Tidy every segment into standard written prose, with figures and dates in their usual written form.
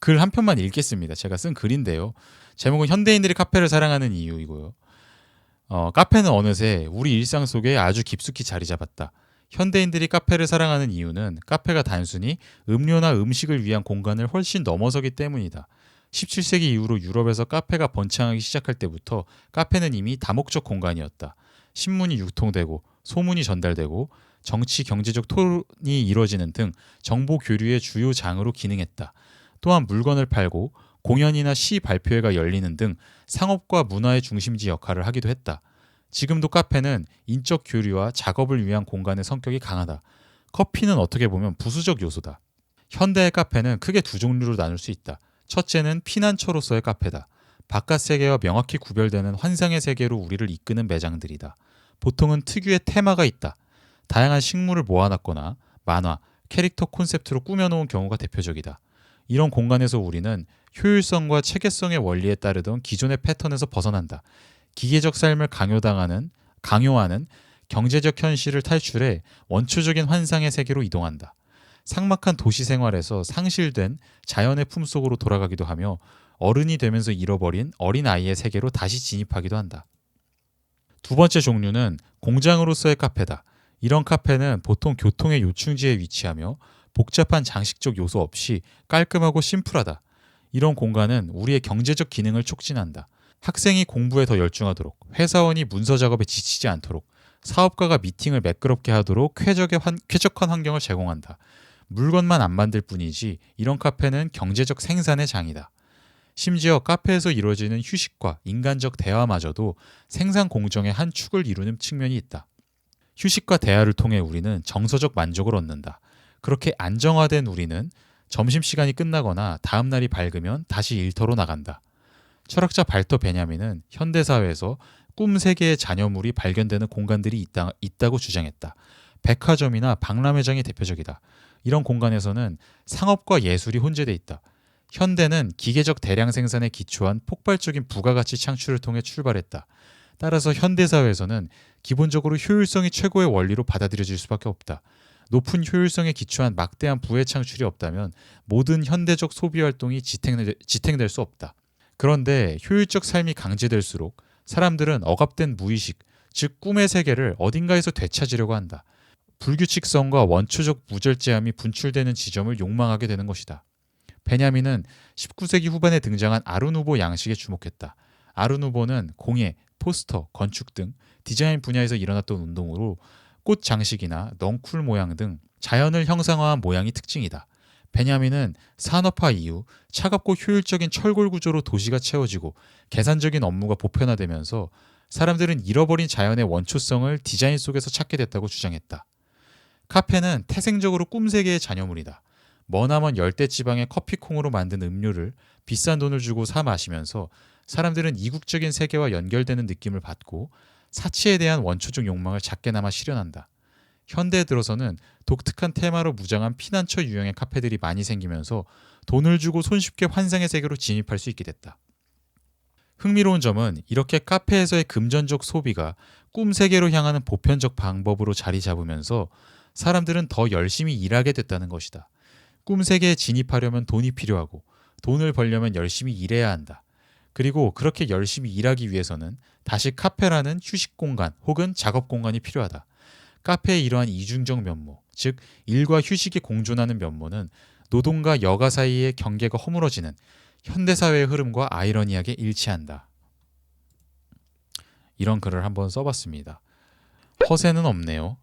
글 한 편만 읽겠습니다. 제가 쓴 글인데요. 제목은 현대인들이 카페를 사랑하는 이유이고요. 카페는 어느새 우리 일상 속에 아주 깊숙이 자리 잡았다. 현대인들이 카페를 사랑하는 이유는 카페가 단순히 음료나 음식을 위한 공간을 훨씬 넘어서기 때문이다. 17세기 이후로 유럽에서 카페가 번창하기 시작할 때부터 카페는 이미 다목적 공간이었다. 신문이 유통되고 소문이 전달되고 정치, 경제적 토론이 이루어지는 등 정보 교류의 주요 장으로 기능했다. 또한 물건을 팔고 공연이나 시 발표회가 열리는 등 상업과 문화의 중심지 역할을 하기도 했다. 지금도 카페는 인적 교류와 작업을 위한 공간의 성격이 강하다. 커피는 어떻게 보면 부수적 요소다. 현대의 카페는 크게 두 종류로 나눌 수 있다. 첫째는 피난처로서의 카페다. 바깥 세계와 명확히 구별되는 환상의 세계로 우리를 이끄는 매장들이다. 보통은 특유의 테마가 있다. 다양한 식물을 모아놨거나 만화, 캐릭터 콘셉트로 꾸며놓은 경우가 대표적이다. 이런 공간에서 우리는 효율성과 체계성의 원리에 따르던 기존의 패턴에서 벗어난다. 기계적 삶을 강요하는 경제적 현실을 탈출해 원초적인 환상의 세계로 이동한다. 삭막한 도시 생활에서 상실된 자연의 품속으로 돌아가기도 하며 어른이 되면서 잃어버린 어린아이의 세계로 다시 진입하기도 한다. 두 번째 종류는 공장으로서의 카페다. 이런 카페는 보통 교통의 요충지에 위치하며 복잡한 장식적 요소 없이 깔끔하고 심플하다. 이런 공간은 우리의 경제적 기능을 촉진한다. 학생이 공부에 더 열중하도록, 회사원이 문서 작업에 지치지 않도록, 사업가가 미팅을 매끄럽게 하도록 쾌적한 환경을 제공한다. 물건만 안 만들 뿐이지 이런 카페는 경제적 생산의 장이다. 심지어 카페에서 이루어지는 휴식과 인간적 대화마저도 생산 공정의 한 축을 이루는 측면이 있다. 휴식과 대화를 통해 우리는 정서적 만족을 얻는다. 그렇게 안정화된 우리는 점심시간이 끝나거나 다음날이 밝으면 다시 일터로 나간다. 철학자 발터 베냐민은 현대사회에서 꿈 세계의 잔여물이 발견되는 공간들이 있다고 주장했다. 백화점이나 박람회장이 대표적이다. 이런 공간에서는 상업과 예술이 혼재돼 있다. 현대는 기계적 대량 생산에 기초한 폭발적인 부가가치 창출을 통해 출발했다. 따라서 현대사회에서는 기본적으로 효율성이 최고의 원리로 받아들여질 수밖에 없다. 높은 효율성에 기초한 막대한 부의 창출이 없다면 모든 현대적 소비 활동이 지탱될 수 없다. 그런데 효율적 삶이 강제될수록 사람들은 억압된 무의식, 즉 꿈의 세계를 어딘가에서 되찾으려고 한다. 불규칙성과 원초적 무절제함이 분출되는 지점을 욕망하게 되는 것이다. 베냐민은 19세기 후반에 등장한 아르누보 양식에 주목했다. 아르누보는 공예, 포스터, 건축 등 디자인 분야에서 일어났던 운동으로 꽃 장식이나 넝쿨 모양 등 자연을 형상화한 모양이 특징이다. 베냐민은 산업화 이후 차갑고 효율적인 철골 구조로 도시가 채워지고 계산적인 업무가 보편화되면서 사람들은 잃어버린 자연의 원초성을 디자인 속에서 찾게 됐다고 주장했다. 카페는 태생적으로 꿈세계의 잔여물이다. 머나먼 열대지방의 커피콩으로 만든 음료를 비싼 돈을 주고 사 마시면서 사람들은 이국적인 세계와 연결되는 느낌을 받고 사치에 대한 원초적 욕망을 작게나마 실현한다. 현대에 들어서는 독특한 테마로 무장한 피난처 유형의 카페들이 많이 생기면서 돈을 주고 손쉽게 환상의 세계로 진입할 수 있게 됐다. 흥미로운 점은 이렇게 카페에서의 금전적 소비가 꿈 세계로 향하는 보편적 방법으로 자리 잡으면서 사람들은 더 열심히 일하게 됐다는 것이다. 꿈 세계에 진입하려면 돈이 필요하고 돈을 벌려면 열심히 일해야 한다. 그리고 그렇게 열심히 일하기 위해서는 다시 카페라는 휴식 공간 혹은 작업 공간이 필요하다. 카페의 이러한 이중적 면모, 즉 일과 휴식이 공존하는 면모는 노동과 여가 사이의 경계가 허물어지는 현대사회의 흐름과 아이러니하게 일치한다. 이런 글을 한번 써봤습니다. 허세는 없네요.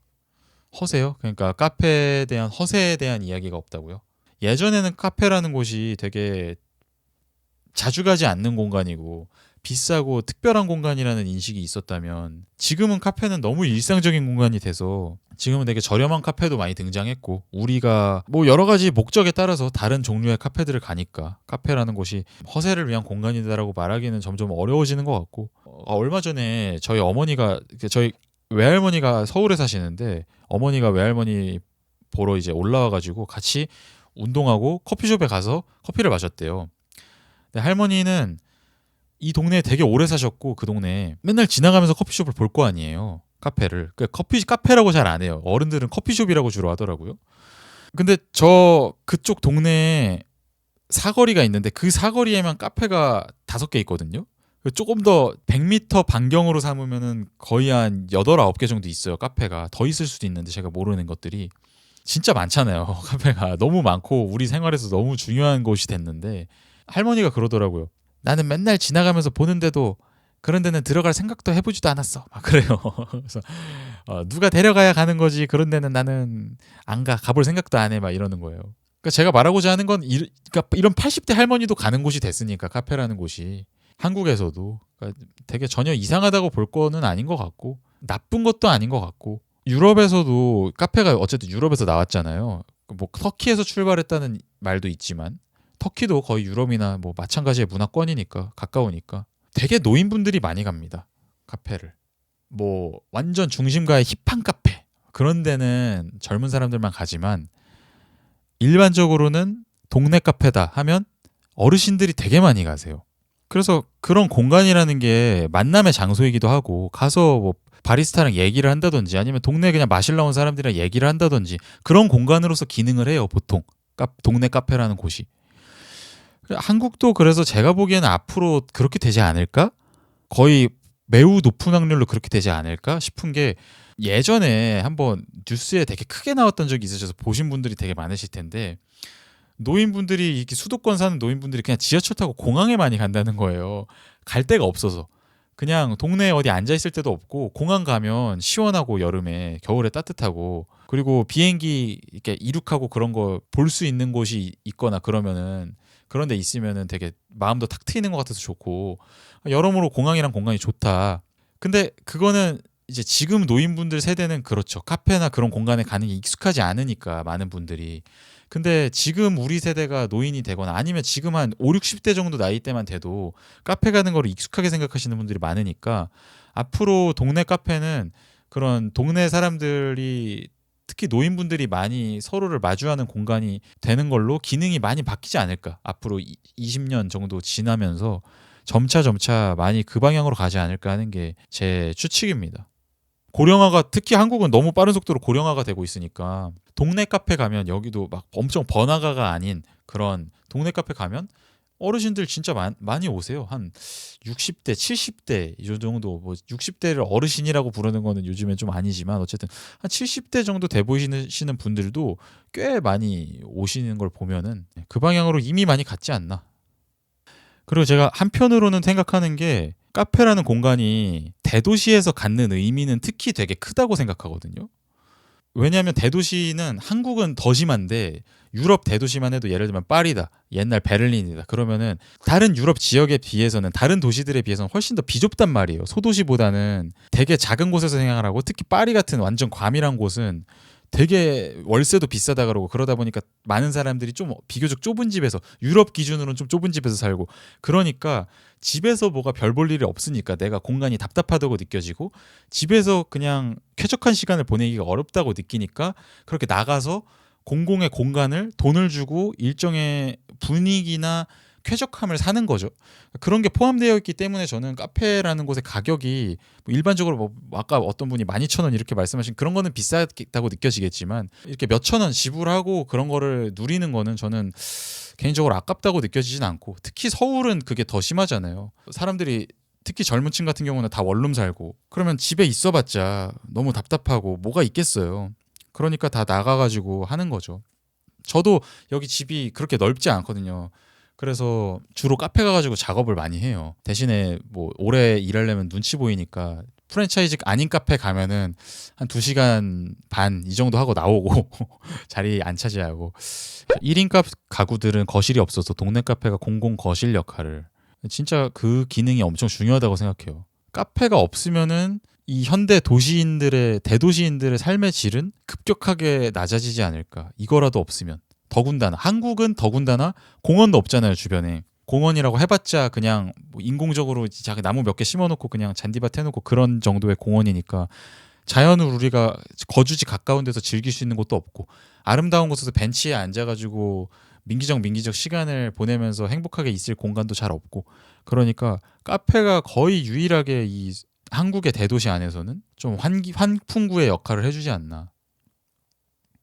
허세요? 그러니까 카페에 대한 허세에 대한 이야기가 없다고요? 예전에는 카페라는 곳이 되게 자주 가지 않는 공간이고 비싸고 특별한 공간이라는 인식이 있었다면 지금은 카페는 너무 일상적인 공간이 돼서 지금은 되게 저렴한 카페도 많이 등장했고 우리가 뭐 여러 가지 목적에 따라서 다른 종류의 카페들을 가니까 카페라는 곳이 허세를 위한 공간이다라고 말하기는 점점 어려워지는 것 같고 얼마 전에 저희 외할머니가 서울에 사시는데 어머니가 외할머니 보러 이제 올라와가지고 같이 운동하고 커피숍에 가서 커피를 마셨대요. 근데 할머니는 이 동네에 되게 오래 사셨고 그 동네에 맨날 지나가면서 커피숍을 볼 거 아니에요. 카페를. 그러니까 카페라고 잘 안 해요. 어른들은 커피숍이라고 주로 하더라고요. 근데 저 그쪽 동네에 사거리가 있는데 그 사거리에만 카페가 5개 있거든요. 조금 더 100m 반경으로 삼으면은 거의 한 8, 9개 정도 있어요. 카페가 더 있을 수도 있는데 제가 모르는 것들이 진짜 많잖아요. 카페가 너무 많고 우리 생활에서 너무 중요한 곳이 됐는데 할머니가 그러더라고요. 나는 맨날 지나가면서 보는데도 그런 데는 들어갈 생각도 해보지도 않았어. 막 그래요. 그래서 누가 데려가야 가는 거지. 그런 데는 나는 안 가. 가볼 생각도 안 해. 막 이러는 거예요. 그러니까 제가 말하고자 하는 건 그러니까 이런 80대 할머니도 가는 곳이 됐으니까 카페라는 곳이 한국에서도 그러니까 되게 전혀 이상하다고 볼 거는 아닌 것 같고 나쁜 것도 아닌 것 같고 유럽에서도 카페가 어쨌든 유럽에서 나왔잖아요. 뭐 터키에서 출발했다는 말도 있지만 터키도 거의 유럽이나 뭐 마찬가지의 문화권이니까 가까우니까 되게 노인분들이 많이 갑니다. 카페를. 뭐 완전 중심가의 힙한 카페 그런 데는 젊은 사람들만 가지만 일반적으로는 동네 카페다 하면 어르신들이 되게 많이 가세요. 그래서 그런 공간이라는 게 만남의 장소이기도 하고 가서 뭐 바리스타랑 얘기를 한다든지 아니면 동네에 그냥 마실 온 사람들이랑 얘기를 한다든지 그런 공간으로서 기능을 해요. 보통 동네 카페라는 곳이. 한국도 그래서 제가 보기에는 앞으로 그렇게 되지 않을까? 거의 매우 높은 확률로 그렇게 되지 않을까 싶은 게 예전에 한번 뉴스에 되게 크게 나왔던 적이 있으셔서 보신 분들이 되게 많으실 텐데 노인분들이 이렇게 수도권 사는 노인분들이 그냥 지하철 타고 공항에 많이 간다는 거예요. 갈 데가 없어서. 그냥 동네에 어디 앉아 있을 데도 없고 공항 가면 시원하고 여름에 겨울에 따뜻하고 그리고 비행기 이렇게 이륙하고 그런 거 볼 수 있는 곳이 있거나 그러면은 그런 데 있으면은 되게 마음도 탁 트이는 것 같아서 좋고 여러모로 공항이랑 공간이 좋다. 근데 그거는 이제 지금 노인분들 세대는 그렇죠. 카페나 그런 공간에 가는 게 익숙하지 않으니까 많은 분들이. 근데 지금 우리 세대가 노인이 되거나 아니면 지금 한 5, 60대 정도 나이 때만 돼도 카페 가는 거를 익숙하게 생각하시는 분들이 많으니까 앞으로 동네 카페는 그런 동네 사람들이 특히 노인분들이 많이 서로를 마주하는 공간이 되는 걸로 기능이 많이 바뀌지 않을까. 앞으로 20년 정도 지나면서 점차 많이 그 방향으로 가지 않을까 하는 게 제 추측입니다. 고령화가 특히 한국은 너무 빠른 속도로 고령화가 되고 있으니까 동네 카페 가면 여기도 막 엄청 번화가가 아닌 그런 동네 카페 가면 어르신들 진짜 많이 오세요. 한 60대, 70대 이 정도 뭐 60대를 어르신이라고 부르는 거는 요즘엔 좀 아니지만 어쨌든 한 70대 정도 돼 보이시는 분들도 꽤 많이 오시는 걸 보면은 그 방향으로 이미 많이 갔지 않나. 그리고 제가 한편으로는 생각하는 게 카페라는 공간이 대도시에서 갖는 의미는 특히 되게 크다고 생각하거든요. 왜냐하면 대도시는 한국은 더 심한데 유럽 대도시만 해도 예를 들면 파리다, 옛날 베를린이다. 그러면은 다른 유럽 지역에 비해서는 다른 도시들에 비해서는 훨씬 더 비좁단 말이에요. 소도시보다는 되게 작은 곳에서 생활을 하고 특히 파리 같은 완전 과밀한 곳은 되게 월세도 비싸다 그러고 그러다 보니까 많은 사람들이 좀 비교적 좁은 집에서 유럽 기준으로는 좀 좁은 집에서 살고 그러니까 집에서 뭐가 별 볼 일이 없으니까 내가 공간이 답답하다고 느껴지고 집에서 그냥 쾌적한 시간을 보내기가 어렵다고 느끼니까 그렇게 나가서 공공의 공간을 돈을 주고 일정의 분위기나 쾌적함을 사는 거죠. 그런 게 포함되어 있기 때문에 저는 카페라는 곳의 가격이 뭐 일반적으로 뭐 아까 어떤 분이 12,000원 이렇게 말씀하신 그런 거는 비싸다고 느껴지겠지만 이렇게 몇천 원 지불하고 그런 거를 누리는 거는 저는 개인적으로 아깝다고 느껴지진 않고 특히 서울은 그게 더 심하잖아요. 사람들이 특히 젊은 층 같은 경우는 다 원룸 살고 그러면 집에 있어봤자 너무 답답하고 뭐가 있겠어요. 그러니까 다 나가가지고 하는 거죠. 저도 여기 집이 그렇게 넓지 않거든요. 그래서 주로 카페 가가지고 작업을 많이 해요. 대신에 뭐 오래 일하려면 눈치 보이니까 프랜차이즈 아닌 카페 가면은 한 2시간 반 이 정도 하고 나오고 자리 안 차지하고 1인 가구들은 거실이 없어서 동네 카페가 공공 거실 역할을 진짜 그 기능이 엄청 중요하다고 생각해요. 카페가 없으면은 이 현대 도시인들의 대도시인들의 삶의 질은 급격하게 낮아지지 않을까. 이거라도 없으면. 더군다나 한국은 더군다나 공원도 없잖아요. 주변에. 공원이라고 해봤자 그냥 뭐 인공적으로 자기 나무 몇 개 심어놓고 그냥 잔디밭 해놓고 그런 정도의 공원이니까 자연을 우리가 거주지 가까운 데서 즐길 수 있는 곳도 없고 아름다운 곳에서 벤치에 앉아가지고 민기적 시간을 보내면서 행복하게 있을 공간도 잘 없고 그러니까 카페가 거의 유일하게 이 한국의 대도시 안에서는 좀 환풍구의 역할을 해주지 않나.